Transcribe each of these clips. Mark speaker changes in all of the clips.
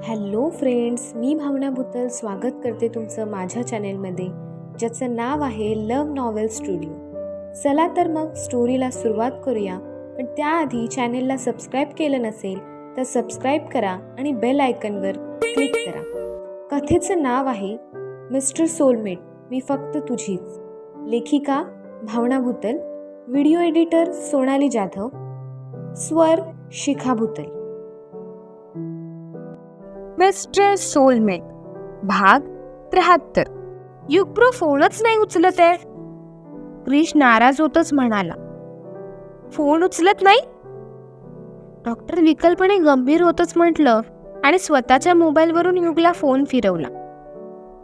Speaker 1: Hello friends, मी भावना भुतल स्वागत करते तुमचं माझ्या चॅनेलमध्ये, ज्याचं नाव आहे लव्ह नॉवेल स्टुडिओ. चला तर मग स्टोरीला सुरुवात करूया. पण त्याआधी चॅनेलला सबस्क्राईब केलं नसेल तर सबस्क्राईब करा आणि बेल आयकनवर क्लिक करा. कथेचं नाव आहे मिस्टर सोलमेट, मी फक्त तुझीच. लेखिका भावना भुतल, व्हिडिओ एडिटर सोनाली जाधव, स्वर शिखा भुतल.
Speaker 2: मिस्टर सोलमेट भाग 73. युगप्रो फोनच नाही उचलत आहे. क्रिश नाराज होतच म्हणाला, फोन उचलत नाही. डॉक्टर विकल्पने गंभीर होतच म्हटलं आणि स्वतःच्या मोबाईलवरून युगला फोन फिरवला.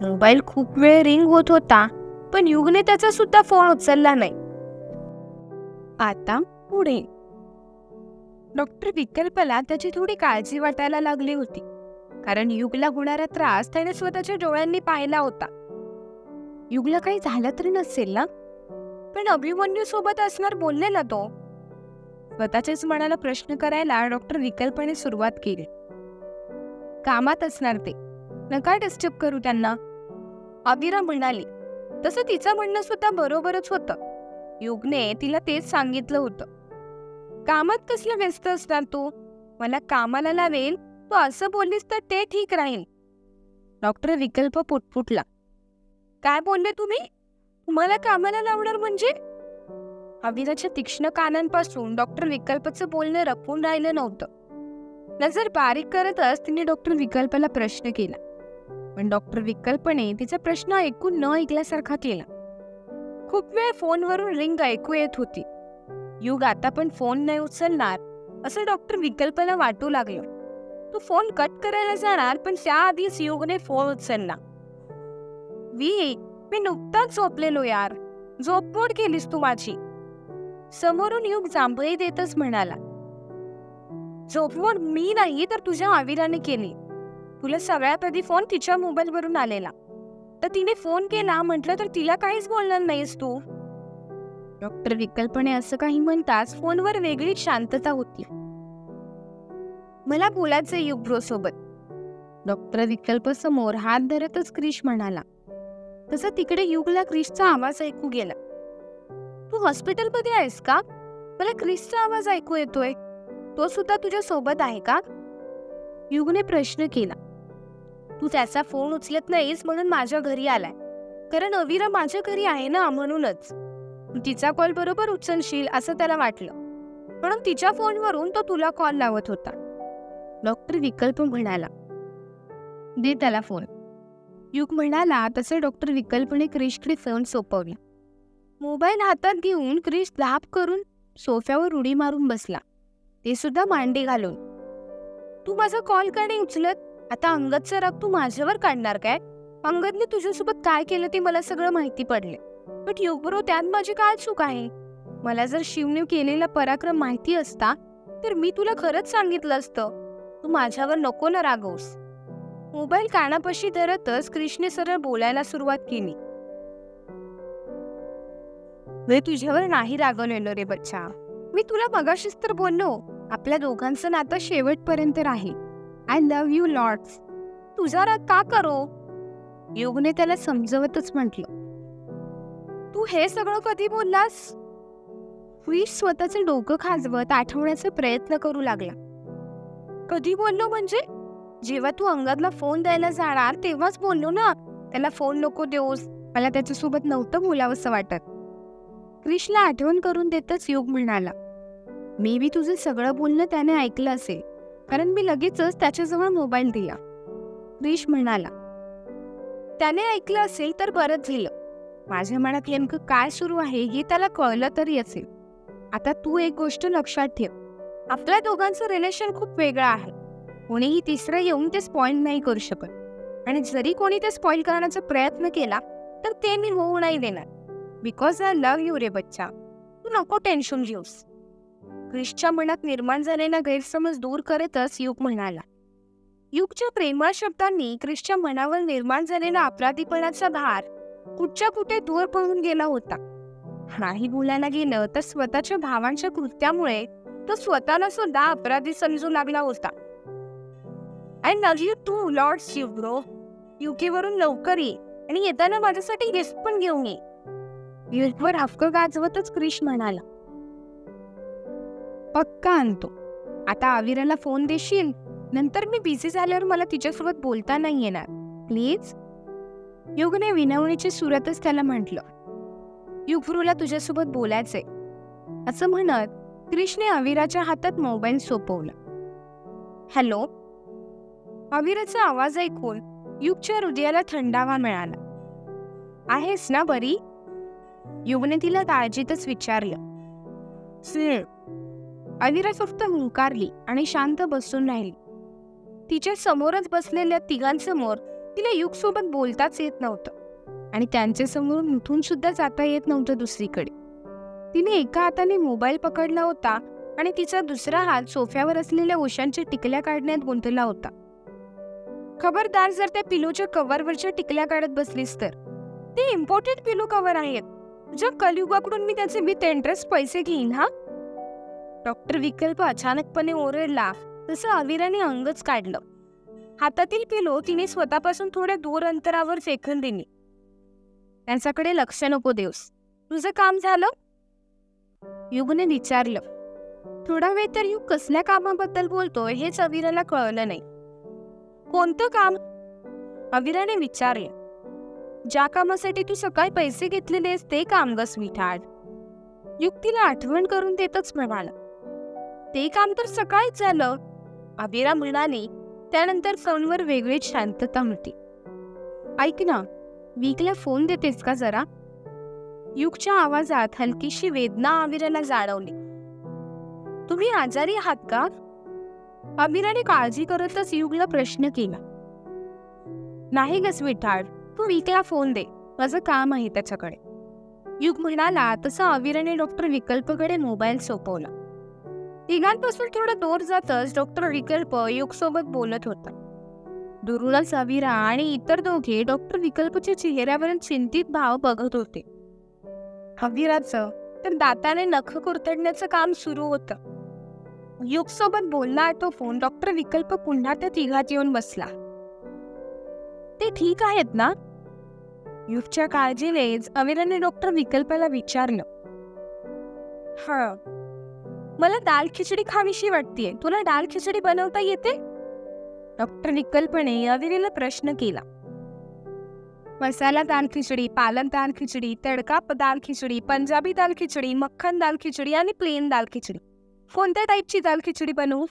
Speaker 2: मोबाईल खूप वेळ रिंग होत होता, पण युगने त्याचा सुद्धा फोन उचलला नाही. आता पुढे. डॉक्टर विकल्पला त्याची थोडी काळजी वाटायला लागली होती, कारण युगला होणारा त्रास त्याने स्वतःच्या डोळ्यांनी पाहिला होता. युगला काही झालं तरी नसेल ना, पण अभिमन्यू सोबत असणार बोललेला तो. स्वतःच्याच मनाला प्रश्न करायला डॉक्टर विकल्पने सुरुवात केली. कामात असणार ते, नका डिस्टर्ब करू त्यांना, अबिरा म्हणाली. तसं तिचं म्हणणं सुद्धा बरोबरच होतं. युगने तिला तेच सांगितलं होतं. कामात कसलं व्यस्त असणार तू, मला कामाला लावेल तू असं बोललीस तर ते ठीक राहील. डॉक्टर विकल्प पुटपुटला. काय बोलले तुम्ही, मला कामाला लावणार म्हणजे? अभिराच्या तीक्ष्ण कानांपासून डॉक्टर विकल्पचं बोलणं रपून राहिलं नव्हतं. नजर बारीक करतच तिने डॉक्टर विकल्पला प्रश्न केला, पण डॉक्टर विकल्पने तिचा प्रश्न ऐकून न ऐकल्यासारखा केला. खूप वेळ फोनवरून रिंग ऐकू येत होती. युग आता पण फोन नाही उचलणार असं डॉक्टर विकल्पला वाटू लागलं. तू फोन कट करायला जाणार, पण त्याआधीच युगने फोन उचलला. मी नुकताच झोपलेलो यार, झोपमोड केलीस तू माझी. समोरून युग जांभई देतच म्हणाला, झोपमोड मी नाही तर तुझ्या आविराने केली. तुला सगळ्यात आधी फोन तिच्या मोबाईलवरून आलेला, तर तिने फोन केला म्हटलं तर तिला काहीच बोलणार नाहीस तू. डॉक्टर विकल्पने असं काही म्हणताच फोनवर वेगळी शांतता होती. मला बोलायचं युगब्रो सोबत. डॉक्टर विकल्प समोर हात धरतच क्रिश म्हणाला. तसं तिकडे युगला क्रिशचा आवाज ऐकू गेला. तू हॉस्पिटलमध्ये आहेस का? मला क्रिशचा आवाज ऐकू येतोय. तो सुद्धा तुझ्या सोबत आहे का? युगने प्रश्न केला. तू त्याचा फोन उचलत नाहीस म्हणून माझ्या घरी आलाय, कारण अविरा माझ्या घरी आहे ना, म्हणूनच. तिचा कॉल बरोबर उचलशील असं त्याला वाटलं, म्हणून तिच्या फोनवरून तो तुला कॉल लावत होता. डॉक्टर विकल्प म्हणाला, दे त्याला फोन. युग म्हणाला तसे डॉक्टर विकल्पने क्रिशकडे फोन सोपवला. मोबाईल हातात घेऊन क्रिश दाब करून सोफ्यावर उडी मारून बसला, ते सुद्धा मांडी घालून. तू माझा कॉल का नाही उचलत? आता अंगदचा राग तू माझ्यावर काढणार काय? अंगदने तुझ्यासोबत काय केलं ते मला सगळं माहिती पडले, पण युगबरो त्यात माझी काय चूक आहे? मला जर शिवने केलेला पराक्रम माहिती असता तर मी तुला खरंच सांगितलं असतं. तू माझ्यावर नको ना रागवस. मोबाईल कानापाशी धरतच क्रिशने सरळ बोलायला सुरुवात केली. मी तुझ्यावर नाही रागवलेलो रे बच्चा. मी तुला मगाशीच तर बोललो, आपल्या दोघांचं नातं शेवटपर्यंत राहील. I love you lots. तुझा राग का करो? युगने त्याला समजवतच म्हटलं. तू हे सगळं कधी बोललास? क्रिश स्वतःचे डोकं खाजवत आठवण्याचा प्रयत्न करू लागला. कधी बोललो म्हणजे? जेव्हा तू अंगदला फोन द्यायला जाणार तेव्हाच बोललो ना, त्याला फोन नको देऊस, मला त्याच्यासोबत नव्हतं बोलावंसं वाटत. क्रिशला आठवण करून देतच युग म्हणाला, मी बी तुझं सगळं बोलणं त्याने ऐकलं असेल, कारण मी लगेचच त्याच्याजवळ मोबाईल दिला. क्रिश म्हणाला, त्याने ऐकलं असेल तर बरंच झालं. माझ्या मनात नेमकं काय सुरू आहे हे त्याला कळलं तरी असेल. आता तू एक गोष्ट लक्षात ठेव, आपल्या दोघांचं रिलेशन खूप वेगळं आहे. कोणीही तिसरं येऊन ते स्पॉइल नाही करू शकत, आणि जरी कोणी ते स्पॉइल करण्याचा प्रयत्न केला तर ते मी होऊ नाही देणार. बिकॉज आय लव्ह यू रे बच्चा, तू नको टेन्शन घेऊस. क्रिशच्या मनात निर्माण झालेला गैरसमज दूर करतच युग म्हणाला. युगच्या प्रेमळ शब्दांनी क्रिशच्या मनावर निर्माण झालेला अपराधीपणाचा भार कुठच्या कुठे दूर पळून गेला होता. नाही बोलायला गेलं तर स्वतःच्या भावांच्या कृत्यामुळे तो स्वतःला सुद्धा अपराधी समजू लागला होता. I love you too lords you bro. UK वरून लवकर ये आणि येताना माझ्यासाठी गिफ्ट पण घेऊन ये. युगवर हक्क गाजवतच क्रिश म्हणाला, पक्का आणतो. आता आविराला फोन देशील? नंतर मी बिझी झाल्यावर मला तिच्यासोबत बोलता नाही येणार, प्लीज. युगने विनवणीची सुरतच त्याला म्हटलं, युगफ्रूला तुझ्यासोबत बोलायचंय. असं म्हणत क्रिशने आविराच्या हातात मोबाईल सोपवला. हॅलो. आविराचा आवाज ऐकून युगच्या हृदयाला थंडावा मिळाला. आहेस ना बरी? युगने तिला काळजीतच विचारलं. आविरा फक्त हुंकारली आणि शांत बसून राहिली. तिच्या समोरच बसलेल्या तिघांसमोर तिला युगसोबत बोलताच येत नव्हतं आणि त्यांच्यासमोरून उठून सुद्धा जाता येत नव्हतं दुसरीकडे. तिने एका हाताने मोबाईल पकडला होता आणि तिचा दुसरा हात सोफ्यावर असलेल्या उशांच्या टिकल्या काढण्यात गुंतला होता. खबरदार, जर त्या पिलोच्या कव्हरवरच्या टिकल्या काढत बसलीस तर. ते इम्पोर्टेड पिलो कव्हर आहेत. तुझ्या कलियुगाकडून मी त्याचे विथ इंटरेस्ट पैसे घेईन. हा. डॉक्टर विकल्प अचानकपणे ओरडला तसं आविराने अंगच काढलं. हातातील पिलो तिने स्वतःपासून थोड्या दूर अंतरावर फेकून दिली. त्यांच्याकडे लक्ष नको देऊस. तुझं काम झालं? युगने विचारलं. थोडा वेळ तर युग कसल्या कामाबद्दल बोलतोय हेच आविराला कळलं नाही. कोणतं काम? आविराने विचारलं. ज्या कामासाठी तू सकाळी पैसे घेतलेलेस ते काम ग स्वीटहार्ट. युग तिला आठवण करून देतच म्हणाला. ते काम तर सकाळीच झालं, आविरा म्हणाली. त्यानंतर फोनवर वेगळीच शांतता होती. ऐक ना, वीकला फोन देतेस का जरा? युगच्या आवाजात हलकीशी वेदना आविराला जाणवली. तुम्ही आजारी आहात का? आविराने काळजी करतच युगला प्रश्न केला. नाही ग स्वीटहार्ट, तू वीकला फोन दे, माझं काम आहे त्याच्याकडे. युग म्हणाला तसा आविराने डॉक्टर विकल्पकडे मोबाईल सोपवला. तिघांपासून थोडं दूर जातच डॉक्टर विकल्प युगसोबत बोलत होता. दुरूनच आविरा आणि इतर दोघे डॉक्टर विकल्पच्या चेहऱ्यावरून चिंतित भाव बघत होते. आविराचं तर दाताने नख कुरतडण्याचं काम सुरू होतं. युगसोबत बोलला आटोपून डॉक्टर विकल्प पुन्हा त्या तिघात येऊन बसला. ते ठीक आहेत ना? युगच्या काळजीनेच आविराने डॉक्टर विकल्पाला विचारलं. हा, मला दाल खिचडी खावीशी वाटतेय. तुला दाल खिचडी बनवता येते? डॉक्टर विकल्पने आविरेला प्रश्न केला. मसाला दाल खिचडी, पालक दाल खिचडी, तडका दाल खिचडी, पंजाबी दाल खिचडी, मक्खन दाल खिचडी आणि प्लेन दाल खिचडी. कोणत्या टाईपची दाल खिचडी बनवू?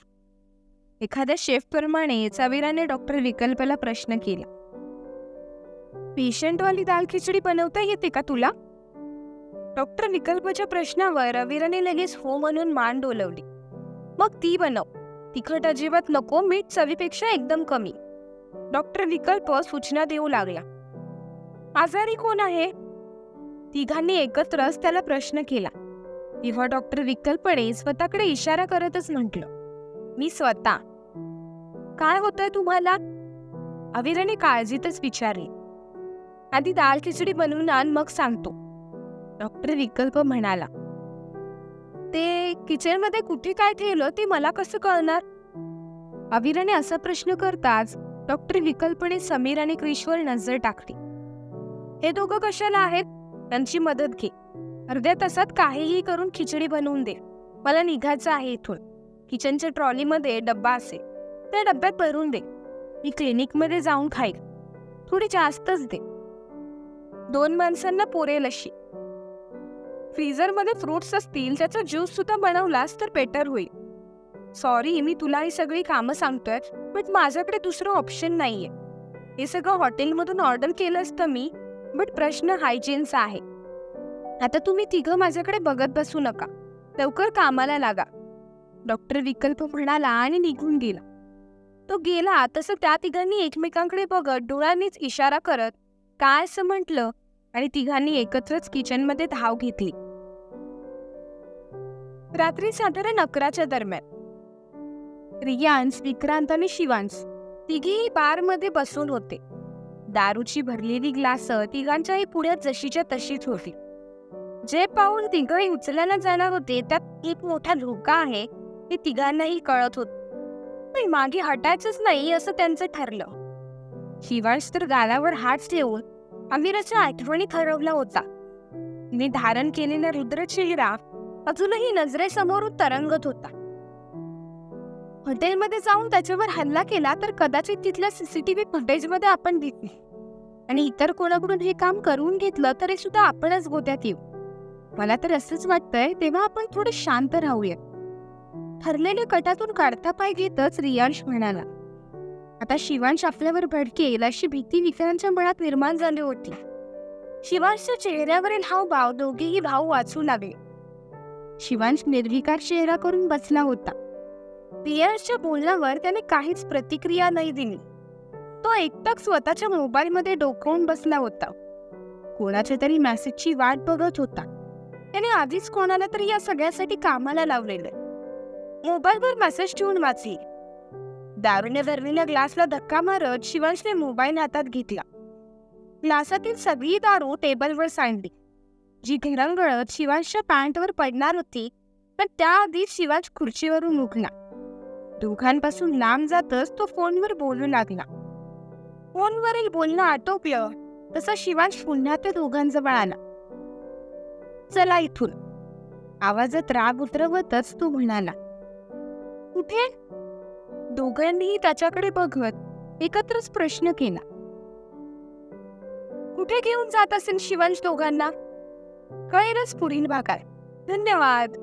Speaker 2: एखाद्या शेफप्रमाणे आविराने डॉक्टर विकल्पला प्रश्न केला. पेशंटवाली दाल खिचडी बनवता येते का तुला? डॉक्टर विकल्पच्या प्रश्नावर आविराने लगेच हो म्हणून मान डोलवली. मग ती बनव. तिखट अजिबात नको, मीठ चवीपेक्षा एकदम कमी. डॉक्टर विकल्प सूचना देऊ लागला. आजारी कोण आहे? तिघांनी एकत्रच त्याला प्रश्न केला. तेव्हा डॉक्टर विकल्पने स्वतःकडे इशारा करतच म्हटलं, मी स्वतः. काय होतंय तुम्हाला? आविराने काळजीतच विचारले. आधी दाल खिचडी बनवून आण, मग सांगतो, डॉक्टर विकल्प म्हणाला. ते किचनमध्ये कुठे काय ठेवलं ते मला कसं कळणार? आविराने असा प्रश्न करताच डॉक्टर विकल्पने समीर आणि क्रिशवर नजर टाकली. हे दोघं कशाला आहेत? त्यांची मदत घे. अर्ध्या तासात काहीही करून खिचडी बनवून दे. मला निघायचं आहे इथून. किचनच्या ट्रॉलीमध्ये डब्बा असेल, त्या डब्यात भरून दे. मी क्लिनिकमध्ये जाऊन खाईल. थोडी जास्तच दे. 2 माणसांना पुरेल अशी. फ्रीझरमध्ये फ्रुट्स असतील, त्याचा ज्यूस सुद्धा बनवलास तर बेटर होईल. सॉरी, मी तुला ही सगळी कामं सांगतोय, बट माझ्याकडे दुसरं ऑप्शन नाहीये. हे सगळं हॉटेलमधून ऑर्डर केलं असतं मी, बट प्रश्न हायजीनचा आहे. आता तुम्ही तिघं माझ्याकडे बघत बसू नका, लवकर कामाला लागा, डॉक्टर विकल्प म्हणाला आणि निघून गेला. तो गेला तसं त्या तिघांनी एकमेकांकडे बघत डोळ्यांनीच इशारा करत काय असं म्हटलं आणि तिघांनी एकत्रच किचनमध्ये धाव घेतली. रात्री साधारण 11च्या दरम्यान रियांश, विक्रांत आणि शिवांश तिघेही बारमध्ये बसून होते. दारूची भरलेली ग्लास तिघांच्याही पुढ्यात जशीच्या तशीच होती. जे पाऊल तिघही उचलायला जाणार होते त्यात एक मोठा धोका आहे हे तिघांनाही कळत होत. पण मागे हटायचंच नाही असं त्यांचं ठरलं. शिवांश तर गालावर हात ठेवून आमिराच्या आठवणी ठरवला होता. मी धारण केलेला रुद्र चेहरा अजूनही नजरेसमोरून तरंगत होता. हॉटेलमध्ये जाऊन त्याच्यावर हल्ला केला तर कदाचित तिथल्या सीसीटीव्ही फुटेजमध्ये आपण दिसू आणि इतर कोणाकडून हे काम करून घेतलं तरी सुद्धा आपणच गोत्यात येऊ. मला तर असंच वाटतंय, तेव्हा आपण थोडं शांत राहूया. ठरलेल्या कटातून काढता पाय घेतच रियांश म्हणाला. आता शिवांश आपल्यावर भडकेल अशी भीती विक्रांतच्या मनात निर्माण झाली होती. शिवांशच्या चेहऱ्यावरील हावभाव दोघेही भाऊ वाचू लागले. शिवांश निर्विकार चेहरा करून बसला होता. रियांशच्या बोलण्यावर त्याने काहीच प्रतिक्रिया नाही दिली. तो एकटक स्वतःच्या मोबाईलमध्ये डोकावून बसला होता. कोणाच्या तरी मेसेजची वाट बघत होता. त्याने आधीच कोणाला तरी या सगळ्यासाठी कामाला लावलेलं. मोबाईलवर मेसेज ठेवून वाचली. दारूने भरलेल्या ग्लासला धक्का मारत शिवांशने मोबाईल हातात घेतला. ग्लासातील सगळी दारू टेबलवर सांडली, जी घरंगळत शिवांशच्या पॅन्टवर पडणार होती. पण त्याआधी शिवांश खुर्चीवरून उठला. दोघांपासून लांब जातच तो फोनवर बोलू लागला. फोनवरील बोलणं आटोपलं तसा शिवांश पुन्हा त्या दोघांजवळ आला. चला इथून, आवाजात राग उतरवतच तो म्हणाला. कुठे? दोघांनीही त्याच्याकडे बघत एकत्रच प्रश्न केला. कुठे घेऊन जात असेल शिवांश दोघांना? कळेलच पुढील भागात. धन्यवाद.